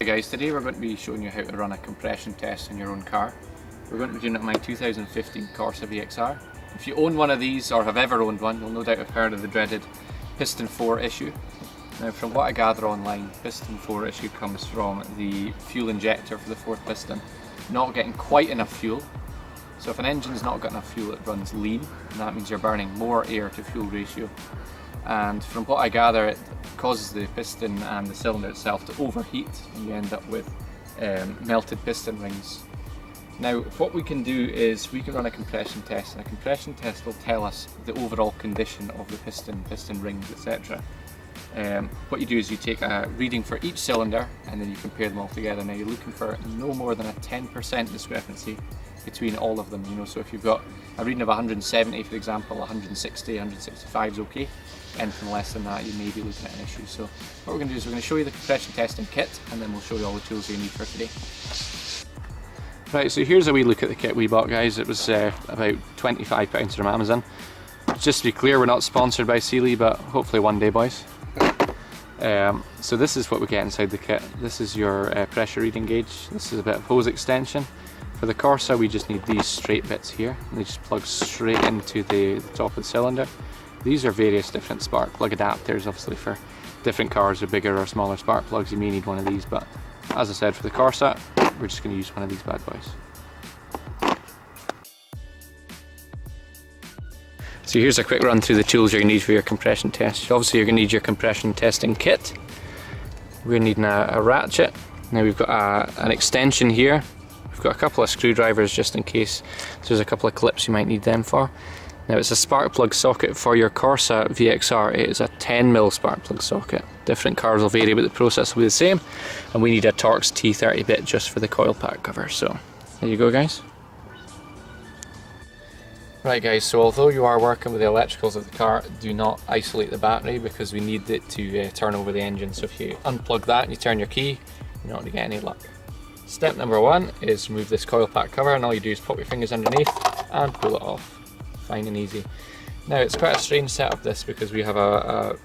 Guys, today we're going to be showing you how to run a compression test in your own car. We're going to be doing it on my 2015 Corsa VXR. If you own one of these or have ever owned one, you'll no doubt have heard of the dreaded Piston 4 issue. Now from what I gather online, Piston 4 issue comes from the fuel injector for the fourth piston not getting quite enough fuel. So if an engine's not got enough fuel, it runs lean, and that means you're burning more air to fuel ratio. And from what I gather, it causes the piston and the cylinder itself to overheat, and you end up with melted piston rings. Now what we can do is we can run a compression test, and a compression test will tell us the overall condition of the piston rings, etc. What you do is you take a reading for each cylinder and then you compare them all together. Now you're looking for no more than a 10% discrepancy between all of them, so if you've got a reading of 170 for example, 160, 165 is okay. Anything less than that you may be looking at an issue. So what we're going to do is we're going to show you the compression testing kit, and then we'll show you all the tools you need for today. Right, so here's a wee look at the kit we bought, guys. It was about £25 from Amazon. Just to be clear, we're not sponsored by Sealy, but hopefully one day, boys. So this is what we get inside the kit. This is your pressure reading gauge. This is a bit of hose extension. For the Corsa we just need these straight bits here, and they just plug straight into the top of the cylinder. These are various different spark plug adapters, obviously for different cars with bigger or smaller spark plugs you may need one of these, but as I said, for the Corsa we're just going to use one of these bad boys. So here's a quick run through the tools you're going to need for your compression test. Obviously you're going to need your compression testing kit. We're needing a ratchet. Now we've got an extension here. We've got a couple of screwdrivers just in case there's a couple of clips you might need them for. Now it's a spark plug socket for your Corsa VXR. It is a 10mm spark plug socket. Different cars will vary but the process will be the same. And we need a Torx T30 bit just for the coil pack cover. So there you go, guys. Right guys, so although you are working with the electricals of the car, do not isolate the battery because we need it to turn over the engine. So if you unplug that and you turn your key, you're not going to get any luck. Step number one is remove this coil pack cover, and all you do is pop your fingers underneath and pull it off. Fine and easy. Now it's quite a strange setup this, because we have a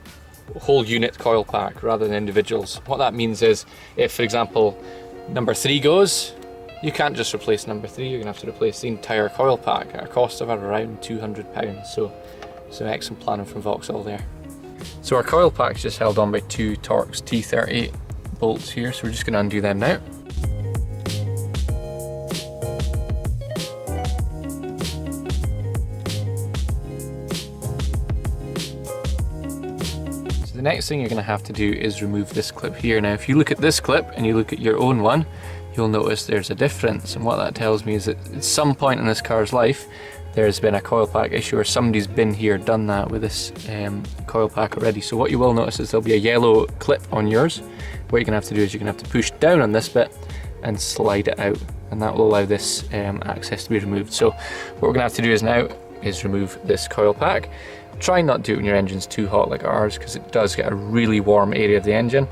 whole unit coil pack rather than individuals. What that means is if for example number 3 goes, you can't just replace number 3, you're going to have to replace the entire coil pack at a cost of around £200. So some excellent planning from Vauxhall there. So our coil pack is just held on by 2 Torx T30 bolts here, so we're just going to undo them now. The next thing you're going to have to do is remove this clip here. Now if you look at this clip and you look at your own one, you'll notice there's a difference, and what that tells me is that at some point in this car's life there's been a coil pack issue, or somebody's been here done that with this coil pack already. So what you will notice is there'll be a yellow clip on yours. What you're going to have to do is you're going to have to push down on this bit and slide it out, and that will allow this access to be removed. So what we're going to have to do is now is remove this coil pack. Try not to do it when your engine's too hot like ours, because it does get a really warm area of the engine.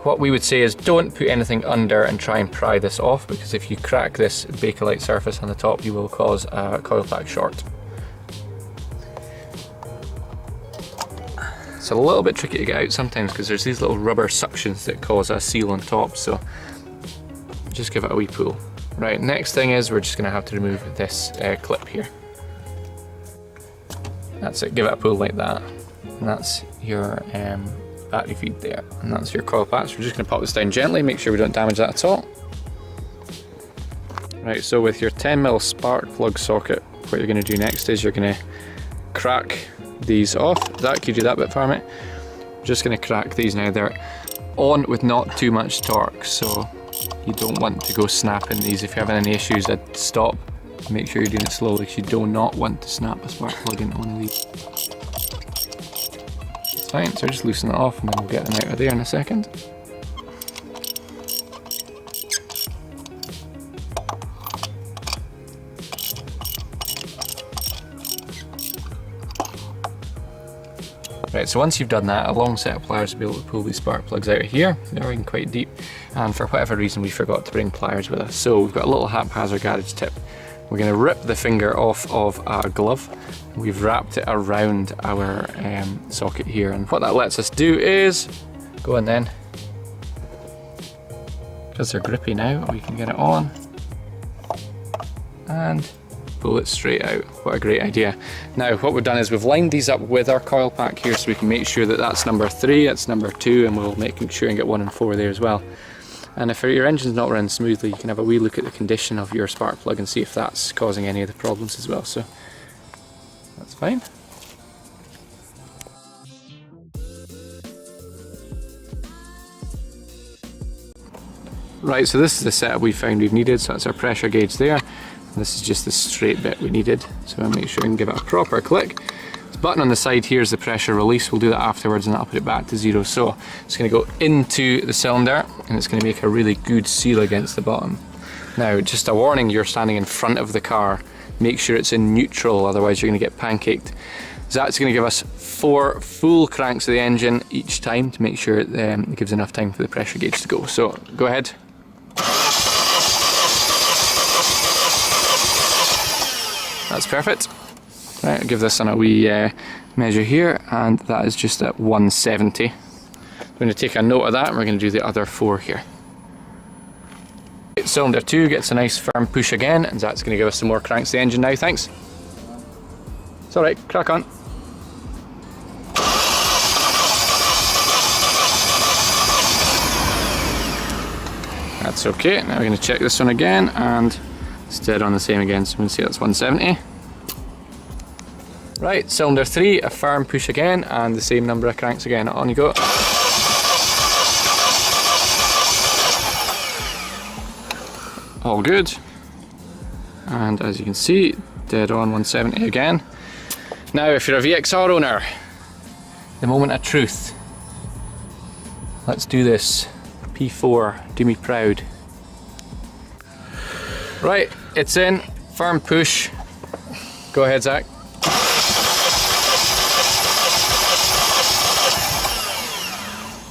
What we would say is don't put anything under and try and pry this off, because if you crack this Bakelite surface on the top you will cause a coil pack short. It's a little bit tricky to get out sometimes because there's these little rubber suctions that cause a seal on top, so just give it a wee pull. Right, next thing is we're just going to have to remove this clip here. That's it, give it a pull like that, and that's your battery feed there, and that's your coil pack. So we're just going to pop this down gently, make sure we don't damage that at all. Right, so with your 10mm spark plug socket, what you're going to do next is you're going to crack these off. Zach, can you do that bit for me? I'm just going to crack these now. They're on with not too much torque, so you don't want to go snapping these. If you're having any issues, I'd stop. Make sure you're doing it slowly, because you do not want to snap a spark plug into one of these. It's fine, so just loosen it off and then we'll get them out of there in a second. Right, so once you've done that, a long set of pliers will be able to pull these spark plugs out of here. They're in quite deep, and for whatever reason we forgot to bring pliers with us. So we've got a little haphazard garage tip. We're going to rip the finger off of a glove. We've wrapped it around our socket here, and what that lets us do is go in then because they're grippy now, we can get it on and pull it straight out. What a great idea. Now what we've done is we've lined these up with our coil pack here, so we can make sure that that's number 3, that's number 2, and we'll make sure and get 1 and 4 there as well. And if your engine's not running smoothly, you can have a wee look at the condition of your spark plug and see if that's causing any of the problems as well. So that's fine. Right, so this is the setup we found we've needed. So that's our pressure gauge there. And this is just the straight bit we needed. So I'll make sure I can give it a proper click. The button on the side here is the pressure release. We'll do that afterwards and that'll put it back to 0. So it's going to go into the cylinder and it's going to make a really good seal against the bottom. Now, just a warning, you're standing in front of the car. Make sure it's in neutral, otherwise you're going to get pancaked. So that's going to give us 4 full cranks of the engine each time to make sure it gives enough time for the pressure gauge to go. So go ahead. That's perfect. Right, I'll give this on a wee measure here, and that is just at 170. I'm going to take a note of that and we're going to do the other 4 here. Cylinder 2 gets a nice firm push again, and that's going to give us some more cranks to the engine now, thanks. It's alright, crack on. That's okay. Now we're going to check this one again, and it's dead on the same again, so I'm going to say that's 170. Right, cylinder 3, a firm push again, and the same number of cranks again. On you go. All good. And as you can see, dead on 170 again. Now, if you're a VXR owner, the moment of truth. Let's do this. P4, do me proud. Right, it's in, firm push. Go ahead, Zach.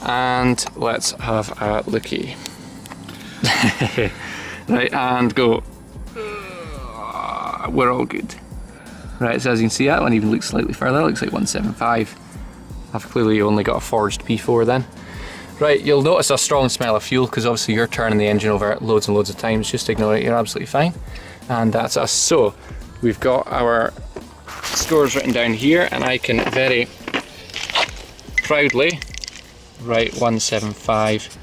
And let's have a looky. Right, and go. We're all good. Right, so as you can see, that one even looks slightly further. It looks like 175. I've clearly only got a forged P4 then. Right, you'll notice a strong smell of fuel because obviously you're turning the engine over loads and loads of times. Just ignore it, you're absolutely fine. And that's us. So we've got our scores written down here, and I can very proudly write 175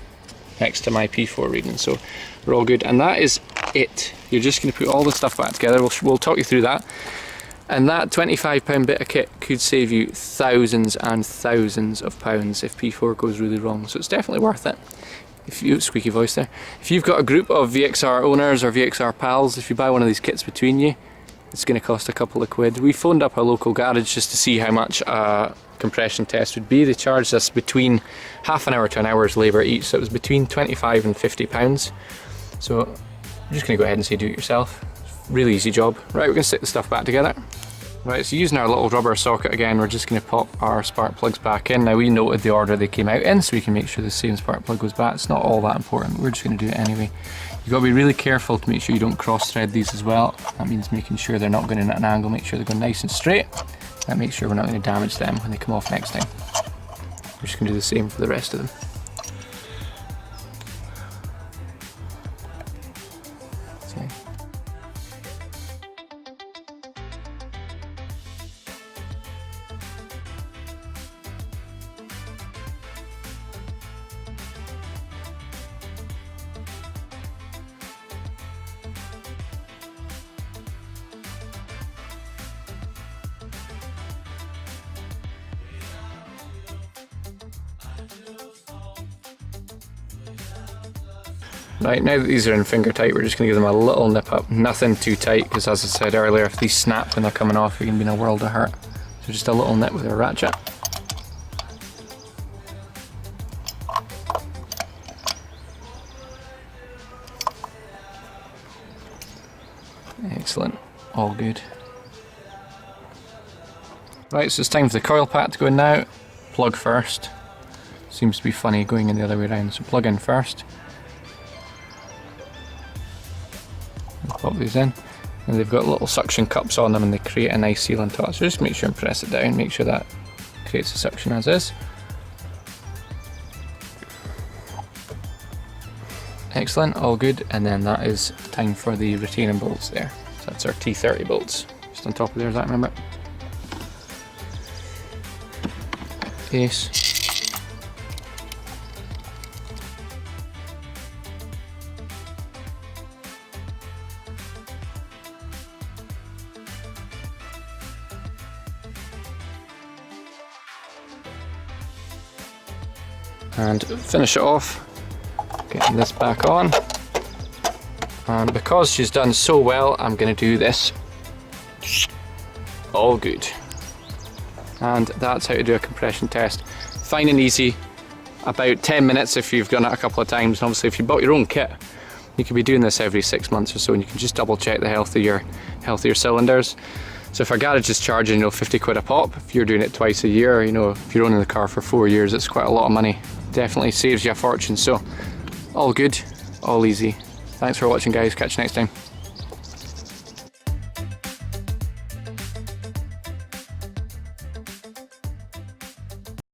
next to my P4 reading. So we're all good, and that is it. You're just going to put all the stuff back together. We'll talk you through that. And that £25 bit of kit could save you thousands and thousands of pounds if P4 goes really wrong. So it's definitely worth it. If you, squeaky voice there. If you've got a group of VXR owners or VXR pals, if you buy one of these kits between you, it's going to cost a couple of quid. We phoned up a local garage just to see how much a compression test would be. They charged us between half an hour to an hour's labour each, so it was between £25 and £50. So I'm just going to go ahead and say do it yourself. Really easy job. Right, we're going to stick the stuff back together. Right, so using our little rubber socket again, we're just going to pop our spark plugs back in. Now we noted the order they came out in, so we can make sure the same spark plug goes back. It's not all that important, we're just going to do it anyway. You've got to be really careful to make sure you don't cross thread these as well. That means making sure they're not going in at an angle, make sure they're going nice and straight. That makes sure we're not going to damage them when they come off next time. We're just going to do the same for the rest of them. Okay. Right, now that these are in finger tight, we're just going to give them a little nip up. Nothing too tight, because as I said earlier, if these snap when they're coming off, you're going to be in a world of hurt. So just a little nip with a ratchet. Excellent, all good. Right, so it's time for the coil pack to go in now. Plug first. Seems to be funny going in the other way around, so plug in first. Pop these in, and they've got little suction cups on them and they create a nice seal on top, so just make sure and press it down, make sure that creates a suction as is. excellent, all good. And then that is time for the retaining bolts there. So that's our T30 bolts. Just on top of there, does that remember? Ace. And finish it off, getting this back on. And because she's done so well, I'm going to do this. All good. And that's how to do a compression test. Fine and easy, about 10 minutes if you've done it a couple of times. And obviously if you bought your own kit, you could be doing this every 6 months or so, and you can just double check the health of your cylinders. So if our garage is charging, 50 quid a pop, if you're doing it twice a year, if you're owning the car for 4 years, it's quite a lot of money. Definitely saves you a fortune. So all good, all easy. Thanks for watching, guys. Catch you next time.